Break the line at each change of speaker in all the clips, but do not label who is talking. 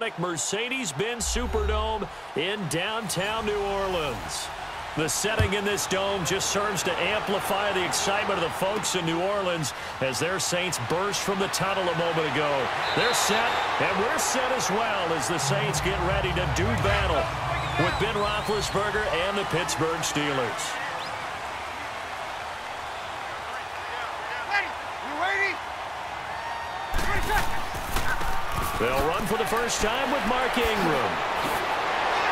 Mercedes-Benz Superdome in downtown New Orleans. The setting in this dome just serves to amplify the excitement of the folks in New Orleans as their Saints burst from the tunnel a moment ago. They're set, and we're set as well as the Saints get ready to do battle with Ben Roethlisberger and the Pittsburgh Steelers. They'll run for the first time with Mark Ingram.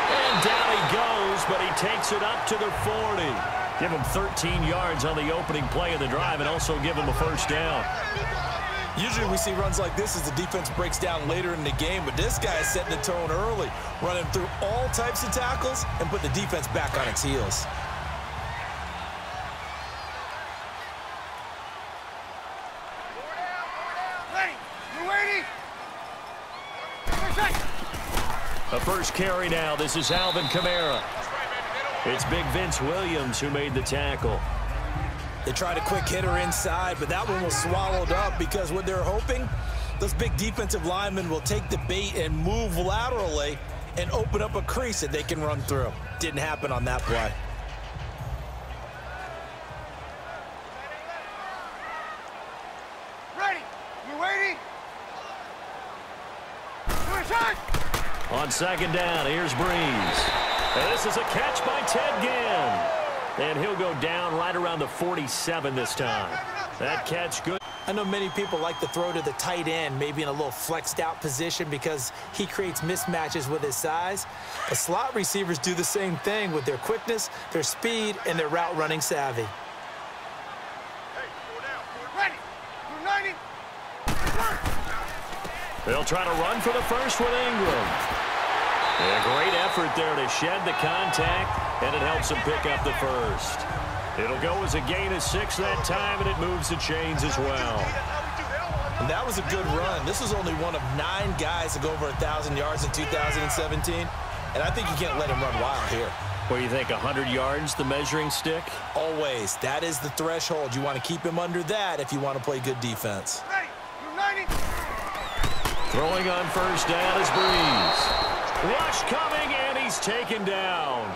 And down he goes, but he takes it up to the 40. Give him 13 yards on the opening play of the drive and also give him a first down.
Usually we see runs like this as the defense breaks down later in the game, but this guy is setting the tone early, running through all types of tackles and put the defense back on its heels.
A first carry now. This is Alvin Kamara. It's Big Vince Williams who made the tackle.
They tried a quick hitter inside, but that one was swallowed up because what they're hoping, those big defensive linemen will take the bait and move laterally and open up a crease that they can run through. Didn't happen on that play.
Ready. You waiting?
On second down, here's Breeze. And this is a catch by Ted Ginn. And he'll go down right around the 47 this time. That catch good.
I know many people like to throw to the tight end, maybe in a little flexed out position because he creates mismatches with his size. But slot receivers do the same thing with their quickness, their speed, and their route running savvy.
They'll try to run for the first with Ingram. And a great effort there to shed the contact, and it helps him pick up the first. It'll go as a gain of 6 that time, and it moves the chains as well.
And that was a good run. This was only one of 9 guys to go over 1,000 yards in 2017, and I think you can't let him run wild here.
What do you think, 100 yards, the measuring stick?
Always. That is the threshold. You want to keep him under that if you want to play good defense.
Throwing on first down is Breeze. Rush coming, and he's taken down.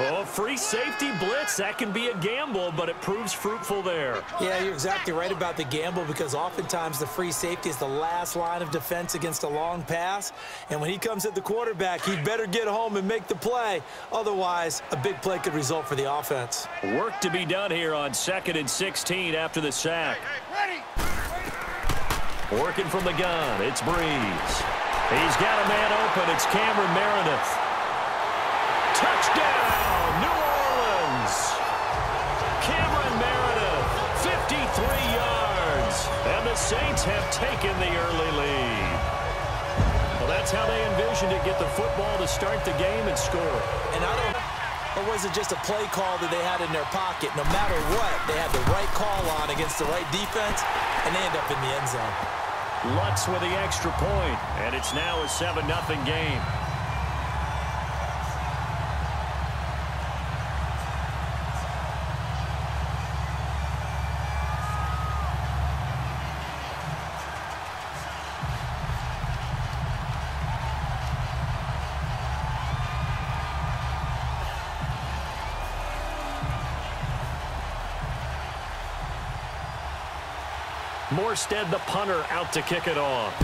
Oh, free safety blitz. That can be a gamble, but it proves fruitful there.
Yeah, you're exactly right about the gamble because oftentimes the free safety is the last line of defense against a long pass. And when he comes at the quarterback, he'd better get home and make the play. Otherwise, a big play could result for the offense.
Work to be done here on 2nd and 16 after the sack. Working from the gun, it's Breeze. He's got a man open. It's Cameron Meredith. Touchdown, New Orleans. Cameron Meredith, 53 yards. And the Saints have taken the early lead. Well, that's how they envisioned it, get the football to start the game and score.
And or was it just a play call that they had in their pocket? No matter what, they had the right call on against the right defense, and they end up in the end zone.
Lutz with the extra point, and it's now a 7-0 game. Morstead, the punter, out to kick it off.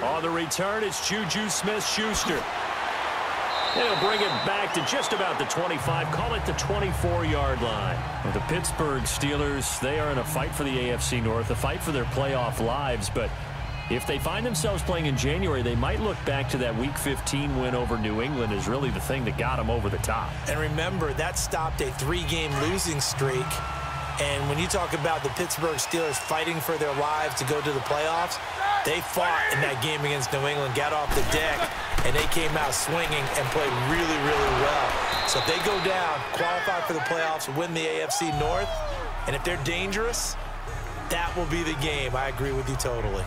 On the return, it's Juju Smith-Schuster. He'll bring it back to just about the 25, call it the 24-yard line. Well, the Pittsburgh Steelers, they are in a fight for the AFC North, a fight for their playoff lives, but if they find themselves playing in January, they might look back to that Week 15 win over New England as really the thing that got them over the top.
And remember, that stopped a 3-game losing streak. And when you talk about the Pittsburgh Steelers fighting for their lives to go to the playoffs, they fought in that game against New England, got off the deck, and they came out swinging and played really, really well. So if they go down, qualify for the playoffs, win the AFC North, and if they're dangerous, that will be the game. I agree with you totally.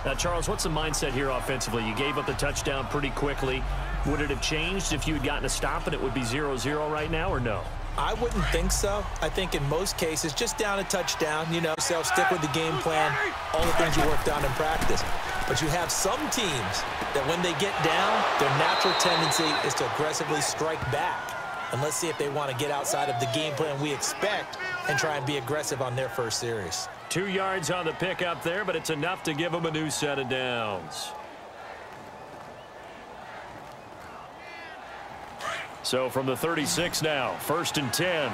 Now, Charles, what's the mindset here offensively? You gave up the touchdown pretty quickly. Would it have changed if you had gotten a stop and it would be 0-0 right now, or no?
I wouldn't think so. I think in most cases, just down a touchdown, you know, stick with the game plan, all the things you worked on in practice. But you have some teams that when they get down, their natural tendency is to aggressively strike back. And let's see if they want to get outside of the game plan we expect and try and be aggressive on their first series.
2 yards on the pickup there, but it's enough to give them a new set of downs. So from the 36 now, 1st and 10.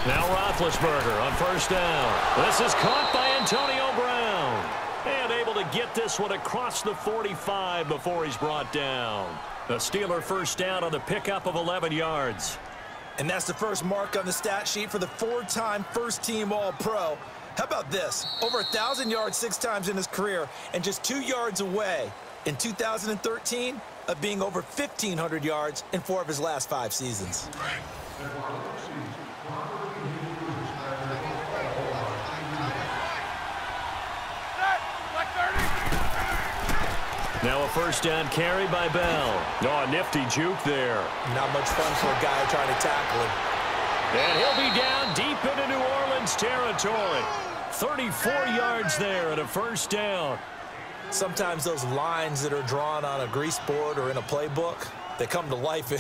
Now Roethlisberger on 1st down. This is caught by Antonio Brown. And able to get this one across the 45 before he's brought down. The Steeler 1st down on the pickup of 11 yards.
And that's the first mark on the stat sheet for the 4-time first-team All-Pro. How about this? Over 1,000 yards 6 times in his career and just 2 yards away in 2013 of being over 1,500 yards in 4 of his last 5 seasons.
Now a 1st down carry by Bell. Oh, a nifty juke there.
Not much fun for a guy trying to tackle him.
And he'll be down deep into New Orleans territory. 34 yards there at a 1st down.
Sometimes those lines that are drawn on a grease board or in a playbook, they come to life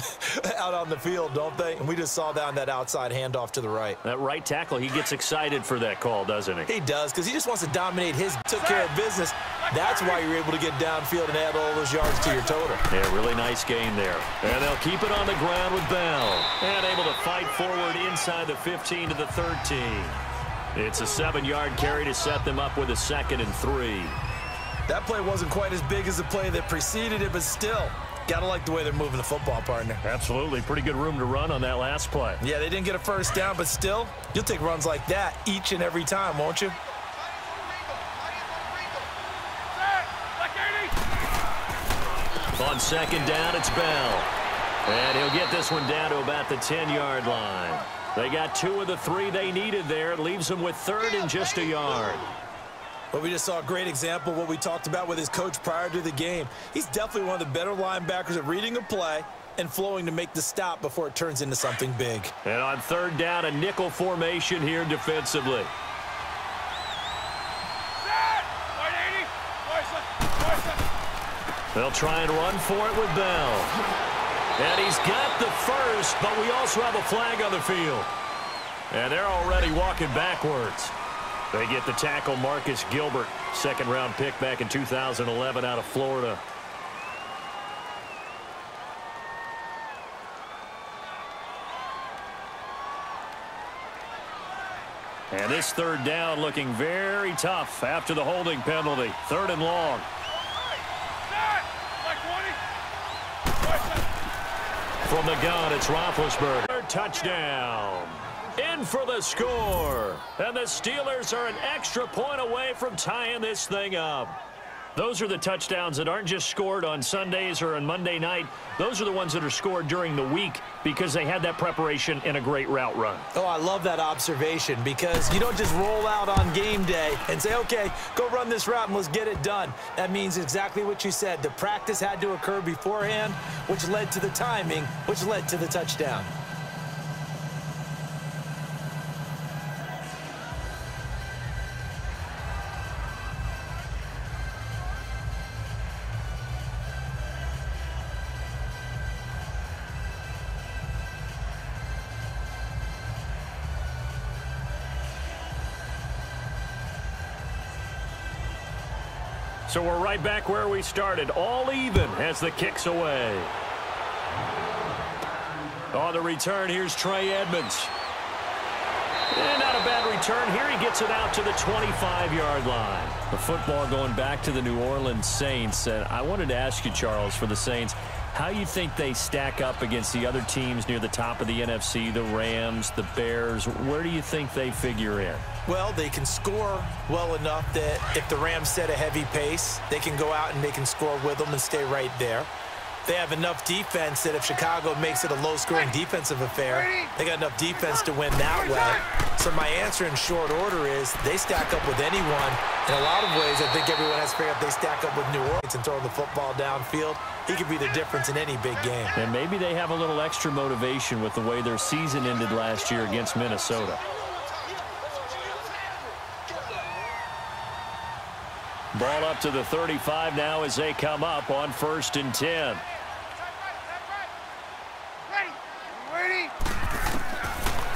out on the field, don't they? And we just saw that on that outside handoff to the right.
That right tackle, he gets excited for that call, doesn't he?
He does, because he just wants to dominate his took care of business. That's why you're able to get downfield and add all those yards to your total.
Yeah, really nice gain there. And they'll keep it on the ground with Bell. And able to fight forward inside the 15 to the 13. It's a 7-yard carry to set them up with a 2nd and 3.
That play wasn't quite as big as the play that preceded it, but still, gotta like the way they're moving the football, partner.
Absolutely. Pretty good room to run on that last play.
Yeah, they didn't get a 1st down, but still, you'll take runs like that each and every time, won't you?
On 2nd down, it's Bell. And he'll get this one down to about the 10-yard line. They got 2 of the 3 they needed there. It leaves them with 3rd and just a yard.
Well, we just saw a great example of what we talked about with his coach prior to the game. He's definitely one of the better linebackers at reading a play and flowing to make the stop before it turns into something big.
And on 3rd down, a nickel formation here defensively. They'll try and run for it with Bell. And he's got the 1st, but we also have a flag on the field. And they're already walking backwards. They get the tackle, Marcus Gilbert, 2nd-round pick back in 2011 out of Florida. And this 3rd down looking very tough after the holding penalty. 3rd and long. From the gun, it's Roethlisberger. Touchdown. In for the score. And the Steelers are an extra point away from tying this thing up. Those are the touchdowns that aren't just scored on Sundays or on Monday night. Those are the ones that are scored during the week because they had that preparation in a great route run.
Oh, I love that observation because you don't just roll out on game day and say, okay, go run this route and let's get it done. That means exactly what you said. The practice had to occur beforehand, which led to the timing, which led to the touchdown.
So we're right back where we started, all even as the kick's away. On the return, here's Trey Edmonds. And not a bad return here. He gets it out to the 25-yard line. The football going back to the New Orleans Saints. And I wanted to ask you, Charles, for the Saints, how you think they stack up against the other teams near the top of the NFC, the Rams, the Bears. Where do you think they figure in?
Well, they can score well enough that if the Rams set a heavy pace, they can go out and they can score with them and stay right there. They have enough defense that if Chicago makes it a low-scoring defensive affair, they got enough defense to win that way. So my answer in short order is they stack up with anyone. In a lot of ways, I think everyone has to figure out they stack up with New Orleans and throwing the football downfield. He could be the difference in any big game.
And maybe they have a little extra motivation with the way their season ended last year against Minnesota. Ball up to the 35 now as they come up on 1st and 10.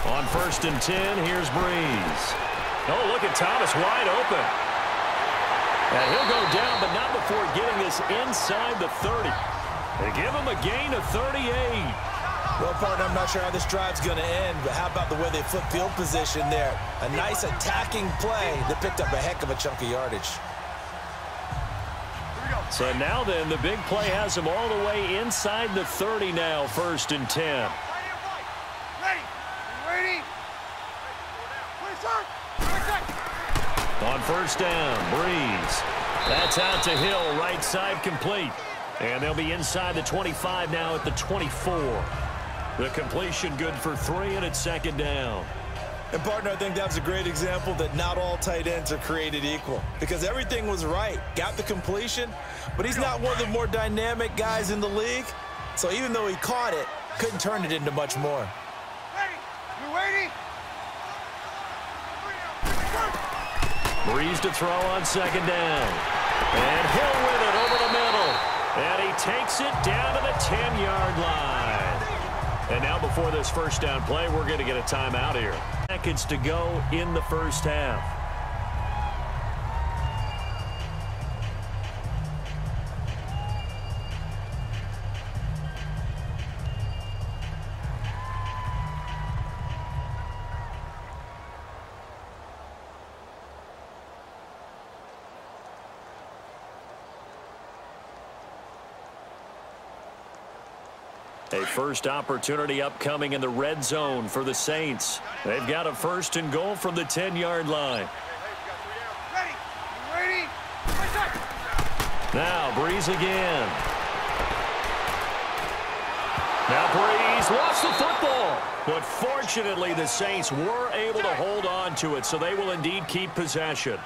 On 1st and 10, here's Breeze. Oh, look at Thomas wide open. And he'll go down, but not before getting this inside the 30. They give him a gain of 38.
Well, partner, I'm not sure how this drive's going to end, but how about the way they flip field position there? A nice attacking play that picked up a heck of a chunk of yardage.
So now then, the big play has him all the way inside the 30 now, 1st and 10. On 1st down, Breeze. That's out to Hill, right side complete. And they'll be inside the 25 now at the 24. The completion good for 3, and it's 2nd down.
And, partner, I think that was a great example that not all tight ends are created equal, because everything was right. Got the completion, but he's not one of the more dynamic guys in the league. So even though he caught it, couldn't turn it into much more.
Breeze to throw on 2nd down. And Hill with it over the middle. And he takes it down to the 10-yard line. And now before this 1st down play, we're going to get a timeout here. Seconds to go in the 1st half. A first opportunity upcoming in the red zone for the Saints. They've got a 1st and goal from the 10-yard line. Now Breeze again. Now Breeze lost the football. But fortunately, the Saints were able to hold on to it, so they will indeed keep possession.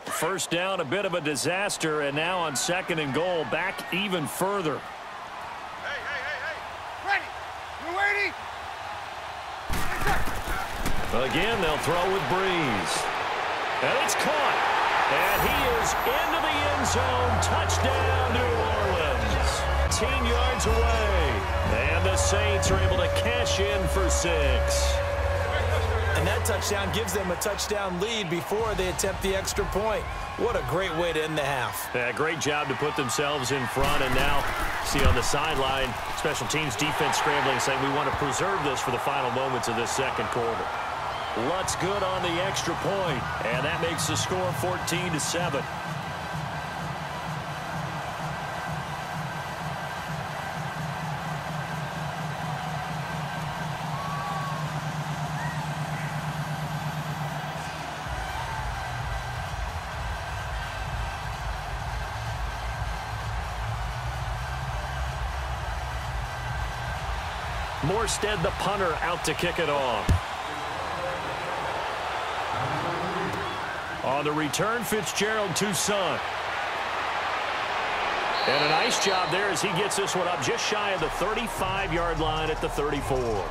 First down, a bit of a disaster, and now on 2nd and goal, back even further.
Ready. You're waiting.
Again, they'll throw with Breeze. And it's caught. And he is into the end zone. Touchdown, New Orleans. 10 yards away. And the Saints are able to cash in for 6.
And that touchdown gives them a touchdown lead before they attempt the extra point. What a great way to end the half.
Yeah, great job to put themselves in front. And now, see on the sideline, special teams defense scrambling, saying we want to preserve this for the final moments of this 2nd quarter. Lutz good on the extra point, and that makes the score 14-7. Morstead, the punter, out to kick it off. On the return, Fitzgerald, Toussaint. And a nice job there as he gets this one up just shy of the 35-yard line at the 34.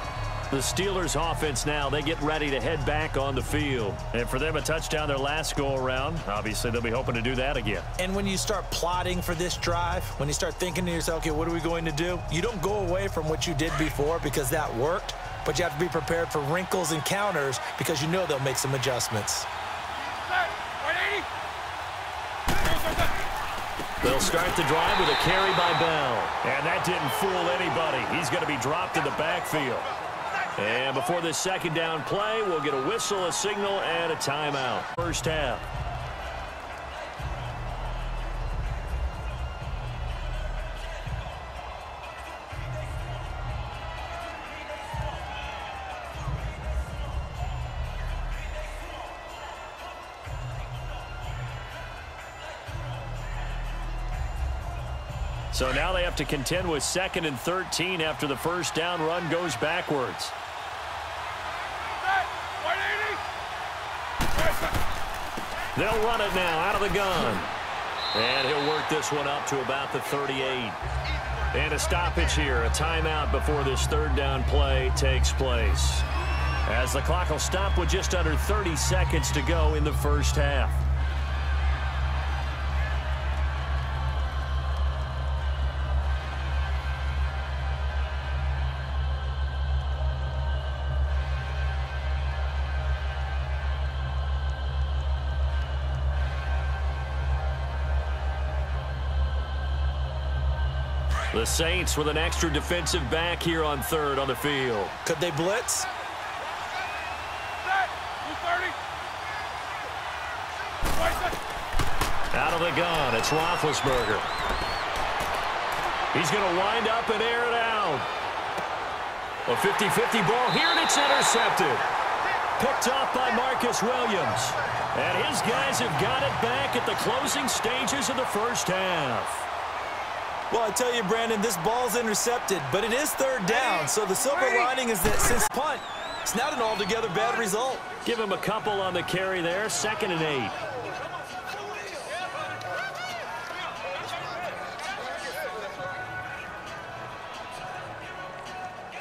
The Steelers offense now, they get ready to head back on the field. And for them, a touchdown their last go-around. Obviously, they'll be hoping to do that again.
And when you start plotting for this drive, when you start thinking to yourself, okay, what are we going to do? You don't go away from what you did before because that worked, but you have to be prepared for wrinkles and counters because you know they'll make some adjustments.
They'll start the drive with a carry by Bell. And that didn't fool anybody. He's going to be dropped in the backfield. And before this second down play, we'll get a whistle, a signal, and a timeout. First half. So now they have to contend with 2nd and 13 after the first down run goes backwards. They'll run it now out of the gun. And he'll work this one up to about the 38. And a stoppage here, a timeout before this third down play takes place. As the clock will stop with just under 30 seconds to go in the first half. The Saints with an extra defensive back here on third on the field.
Could they blitz?
Out of the gun, it's Roethlisberger. He's going to wind up and air it out. A 50-50 ball here, and it's intercepted. Picked off by Marcus Williams. And his guys have got it back at the closing stages of the first half.
Well, I tell you, Brandon, this ball's intercepted, but it is third down, so the silver lining is that since punt, it's not an altogether bad result.
Give him a couple on the carry there, 2nd and 8.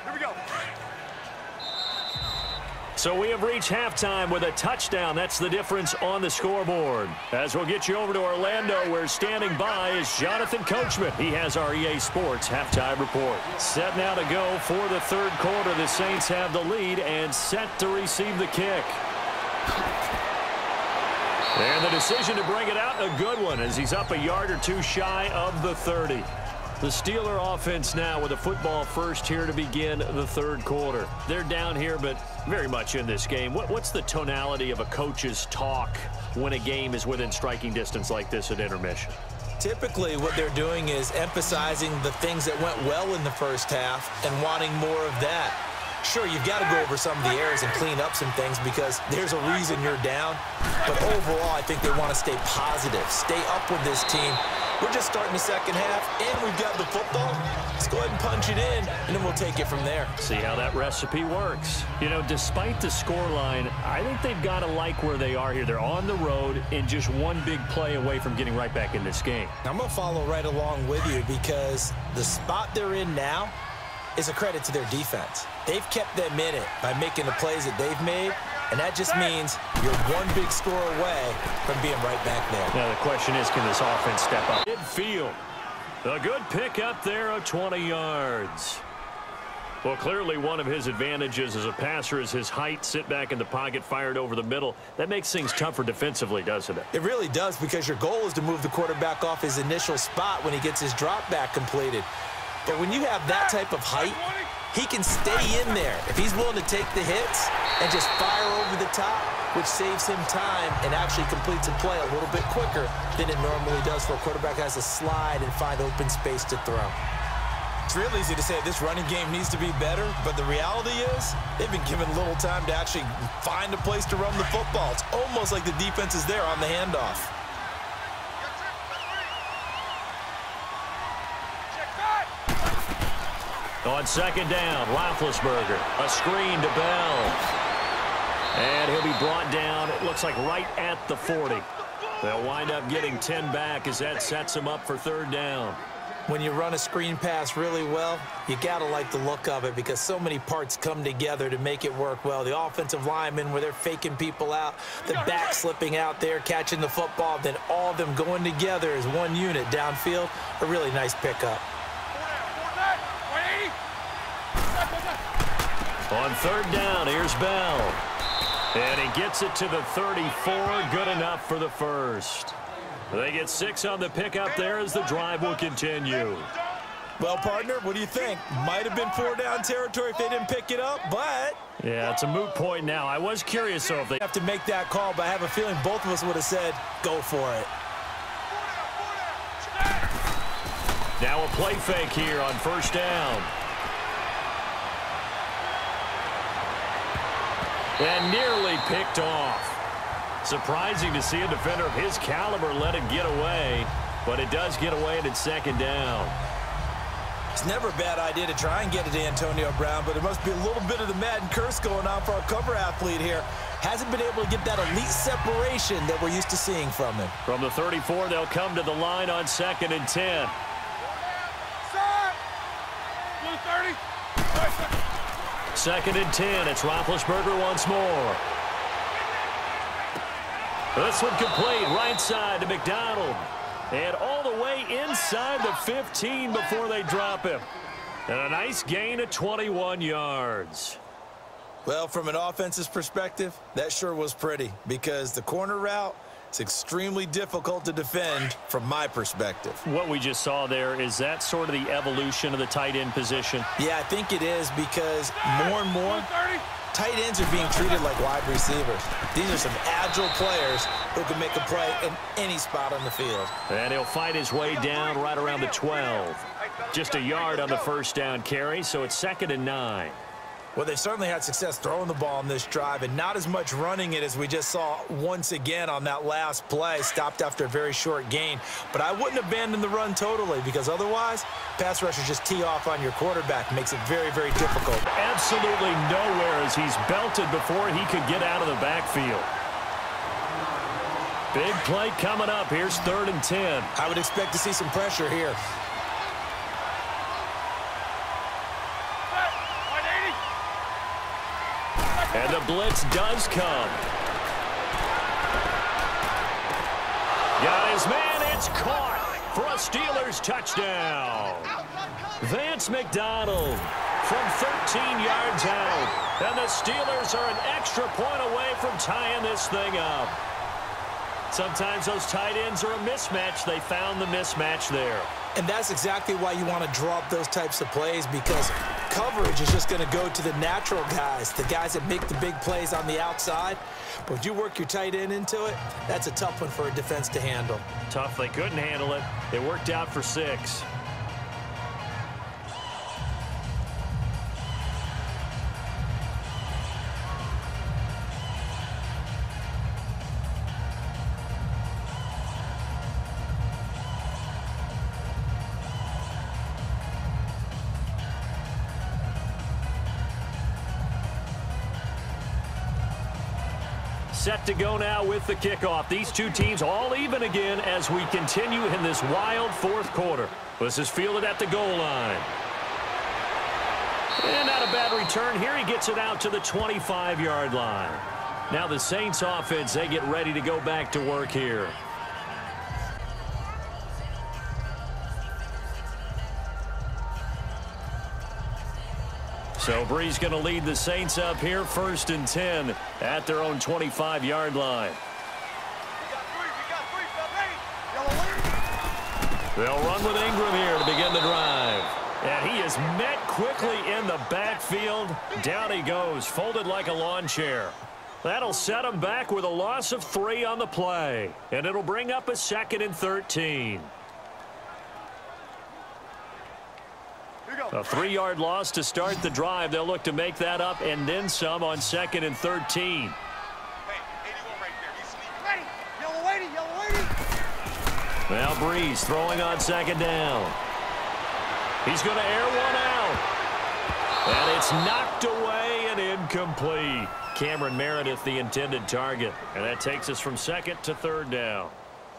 Here we go.
So we have reached halftime with a touchdown. That's the difference on the scoreboard. As we'll get you over to Orlando, where standing by is Jonathan Coachman. He has our EA Sports halftime report. Set now to go for the third quarter. The Saints have the lead and set to receive the kick. And the decision to bring it out, a good one, as he's up a yard or two shy of the 30. The Steeler offense now with a football first here to begin the third quarter. They're down here, but very much in this game. What's the tonality of a coach's talk when a game is within striking distance like this at intermission?
Typically, what they're doing is emphasizing the things that went well in the first half and wanting more of that. Sure, you've got to go over some of the errors and clean up some things because there's a reason you're down. But overall, I think they want to stay positive, stay up with this team. We're just starting the second half, and we've got the football. Let's go ahead and punch it in, and then we'll take it from there.
See how that recipe works. You know, despite the scoreline, I think they've got to like where they are here. They're on the road and just one big play away from getting right back in this game.
I'm going to follow right along with you because the spot they're in now is a credit to their defense. They've kept them in it by making the plays that they've made, and that just means you're one big score away from being right back there.
Now the question is, can this offense step up? Midfield. A good pickup there of 20 yards. Well, clearly one of his advantages as a passer is his height. Sit back in the pocket, fired over the middle. That makes things tougher defensively, doesn't it?
It really does, because your goal is to move the quarterback off his initial spot when he gets his drop back completed. But when you have that type of height, he can stay in there if he's willing to take the hits and just fire over the top, which saves him time and actually completes a play a little bit quicker than it normally does for a quarterback who has to slide and find open space to throw. It's real easy to say this running game needs to be better, but the reality is they've been given little time to actually find a place to run the football. It's almost like the defense is there on the handoff.
On second down, Roethlisberger, a screen to Bell. And he'll be brought down, it looks like right at the 40. They'll wind up getting 10 back as that sets them up for third down.
When you run a screen pass really well, you got to like the look of it because so many parts come together to make it work well. The offensive linemen, where they're faking people out, the back slipping out there, catching the football, then all of them going together as one unit downfield, a really nice pickup.
On third down, here's Bell. And he gets it to the 34, good enough for the first. They get 6 on the pickup there as the drive will continue.
Well, partner, what do you think? Might have been 4-down territory if they didn't pick it up, but...
Yeah, it's a moot point now. I was curious, though, if they
have to make that call, but I have a feeling both of us would have said, go for it.
Now a play fake here on first down. And nearly picked off. Surprising to see a defender of his caliber let it get away, but it does get away and it's second down.
It's never a bad idea to try and get it to Antonio Brown, but there must be a little bit of the Madden curse going on for our cover athlete here. Hasn't been able to get that elite separation that we're used to seeing from him.
From the 34, they'll come to the line on 2nd and 10.
Blue 30.
2nd and 10. It's Roethlisberger once more. This one complete right side to McDonald. And all the way inside the 15 before they drop him. And a nice gain of 21 yards.
Well, from an offense's perspective, that sure was pretty because the corner route is extremely difficult to defend from my perspective.
What we just saw there, is that sort of the evolution of the tight end position?
Yeah, I think it is because more and more tight ends are being treated like wide receivers. These are some agile players who can make a play in any spot on the field.
And he'll fight his way down right around the 12. Just a yard on the first down carry, so it's 2nd and 9.
Well, they've certainly had success throwing the ball on this drive and not as much running it as we just saw once again on that last play, stopped after a very short gain. But I wouldn't abandon the run totally because otherwise, pass rushers just tee off on your quarterback. Makes it very, very difficult.
Absolutely nowhere as he's belted before he could get out of the backfield. Big play coming up. Here's 3rd and 10.
I would expect to see some pressure here.
And the blitz does come. Got his man. It's caught for a Steelers touchdown. Vance McDonald from 13 yards out. And the Steelers are an extra point away from tying this thing up. Sometimes those tight ends are a mismatch. They found the mismatch there.
And that's exactly why you want to draw up those types of plays because coverage is just going to go to the natural guys, the guys that make the big plays on the outside. But if you work your tight end into it, that's a tough one for a defense to handle.
Tough. They couldn't handle it. It worked out for 6. Set to go now with the kickoff. These two teams all even again as we continue in this wild 4th quarter. This is fielded at the goal line. And not a bad return here. He gets it out to the 25-yard line. Now the Saints offense, they get ready to go back to work here. So Bree's going to lead the Saints up here 1st and 10 at their own 25-yard line. They'll run with Ingram here to begin the drive. And he is met quickly in the backfield. Down he goes, folded like a lawn chair. That'll set him back with a loss of 3 on the play. And it'll bring up a 2nd and 13. A 3-yard loss to start the drive. They'll look to make that up and then some on 2nd and 13. Now Breeze throwing on 2nd down. He's going to air one out. And it's knocked away and incomplete. Cameron Meredith, the intended target. And that takes us from 2nd to 3rd down.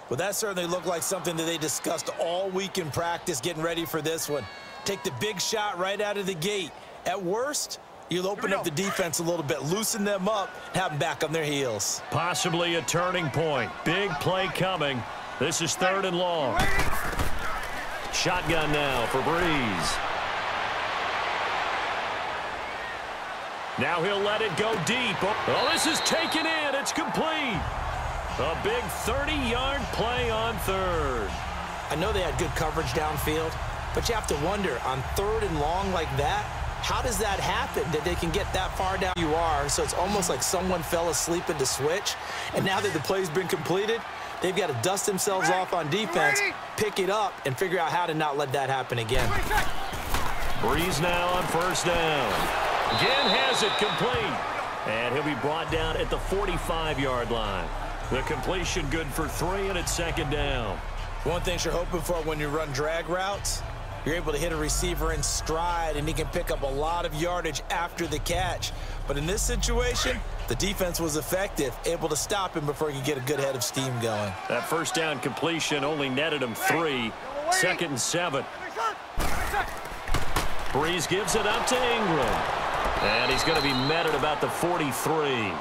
Well, that certainly looked like something that they discussed all week in practice getting ready for this one. Take the big shot right out of the gate. At worst, you'll open up the defense a little bit, loosen them up, have them back on their heels.
Possibly a turning point. Big play coming. This is 3rd and long. Shotgun now for Breeze. Now he'll let it go deep. Oh, this is taken in. It's complete. A big 30-yard play on 3rd.
I know they had good coverage downfield, But you have to wonder, on 3rd and long like that, how does that happen that they can get that far down you are? So it's almost like someone fell asleep at the switch, and now that the play's been completed, they've got to dust themselves off on defense, pick it up, and figure out how to not let that happen again.
Breeze now on 1st down. Again has it complete. And he'll be brought down at the 45-yard line. The completion good for 3, and it's 2nd down.
One thing you're hoping for when you run drag routes, you're able to hit a receiver in stride, and he can pick up a lot of yardage after the catch. But in this situation, the defense was effective, able to stop him before he could get a good head of steam going.
That 1st down completion only netted him 3. 2nd and 7. Breeze gives it up to Ingram. And he's going to be met at about the 43.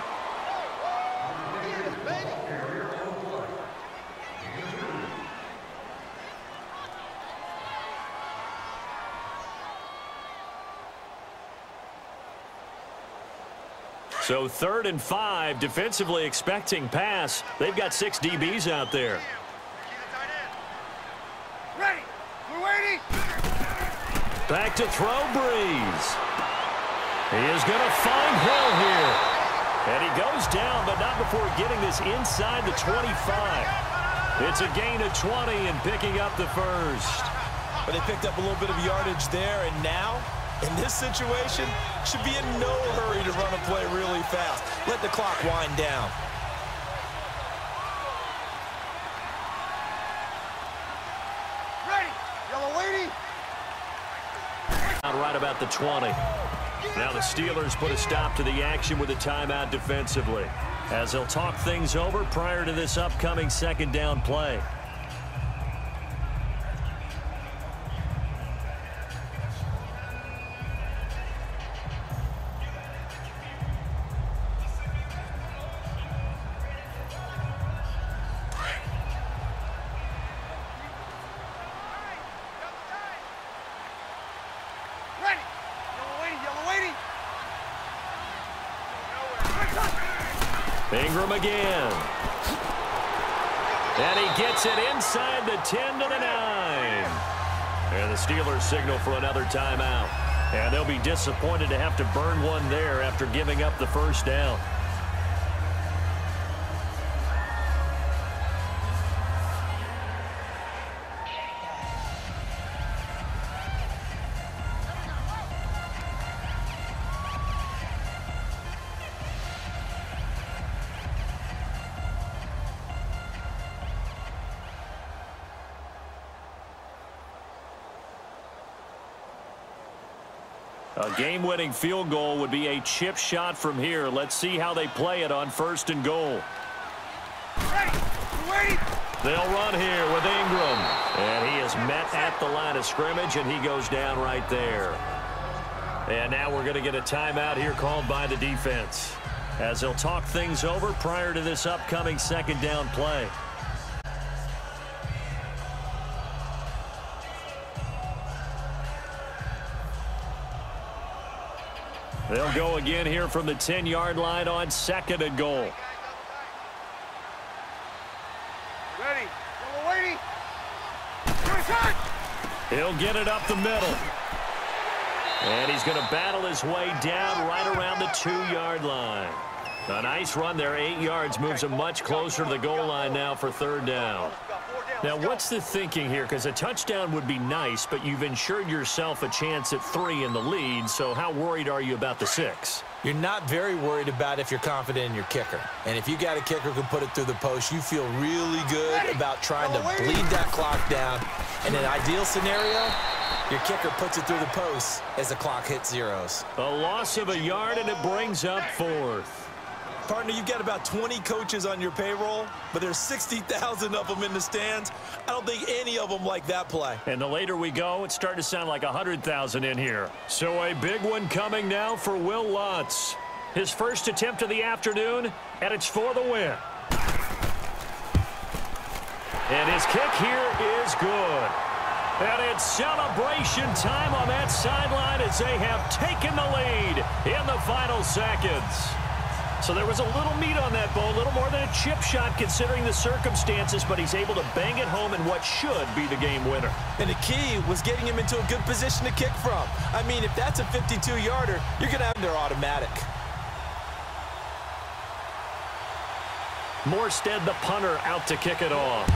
So 3rd and 5, defensively expecting pass. They've got 6 DBs out there.
Ready. We're waiting.
Back to throw, Breeze. He is going to find Hill here. And he goes down, but not before getting this inside the 25. It's a gain of 20 and picking up the 1st.
But they picked up a little bit of yardage there, and now, in this situation, should be in no hurry to run a play really fast. Let the clock wind down.
Ready. Yellow waiting.
Right about the 20. Now the Steelers put a stop to the action with a timeout defensively, as they'll talk things over prior to this upcoming 2nd down play. Ingram again. And he gets it inside the 10 to the 9. And the Steelers signal for another timeout. And they'll be disappointed to have to burn one there after giving up the 1st down. A game-winning field goal would be a chip shot from here. Let's see how they play it on 1st and goal.
Ready. Waiting.
They'll run here with Ingram. And he is met at the line of scrimmage, and he goes down right there. And now we're going to get a timeout here called by the defense, as they'll talk things over prior to this upcoming 2nd down play. They'll go again here from the 10-yard line on 2nd and goal.
Ready. We're waiting.
He'll get it up the middle. And he's going to battle his way down right around the 2-yard line. A nice run there, 8 yards, moves him much closer to the goal line now for 3rd down. Now, what's the thinking here? Because a touchdown would be nice, but you've ensured yourself a chance at 3 in the lead, so how worried are you about the 6?
You're not very worried about if you're confident in your kicker. And if you got a kicker who can put it through the post, you feel really good about trying to bleed that clock down. In an ideal scenario, your kicker puts it through the post as the clock hits zeros.
A loss of a yard, and it brings up 4th.
Partner, you've got about 20 coaches on your payroll, but there's 60,000 of them in the stands. I don't think any of them like that play.
And the later we go, it's starting to sound like 100,000 in here. So a big one coming now for Will Lutz. His first attempt of the afternoon, and it's for the win. And his kick here is good. And it's celebration time on that sideline as they have taken the lead in the final seconds. So there was a little meat on that bone, a little more than a chip shot considering the circumstances, but he's able to bang it home in what should be the game winner.
And the key was getting him into a good position to kick from. I mean, if that's a 52-yarder, you're going to have their automatic.
Morstead, the punter, out to kick it off.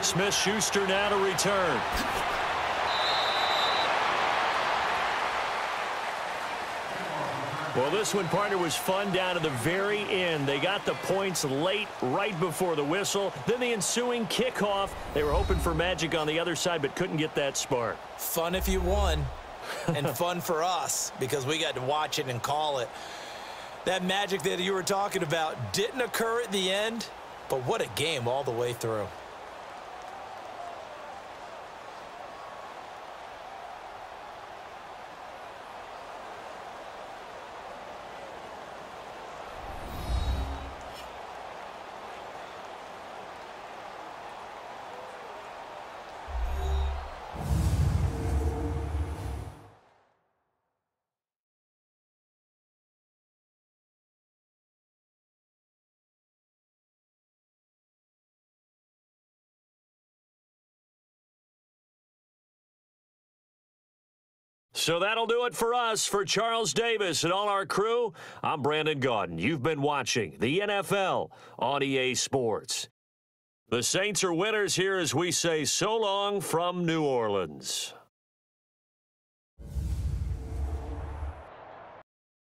Smith-Schuster now to return. Well, this one, partner, was fun down to the very end. They got the points late, right before the whistle. Then the ensuing kickoff. They were hoping for magic on the other side, but couldn't get that spark.
Fun if you won, and fun for us because we got to watch it and call it. That magic that you were talking about didn't occur at the end, but what a game all the way through.
So that'll do it for us. For Charles Davis and all our crew, I'm Brandon Gaudin. You've been watching the NFL on EA Sports. The Saints are winners here as we say so long from New Orleans.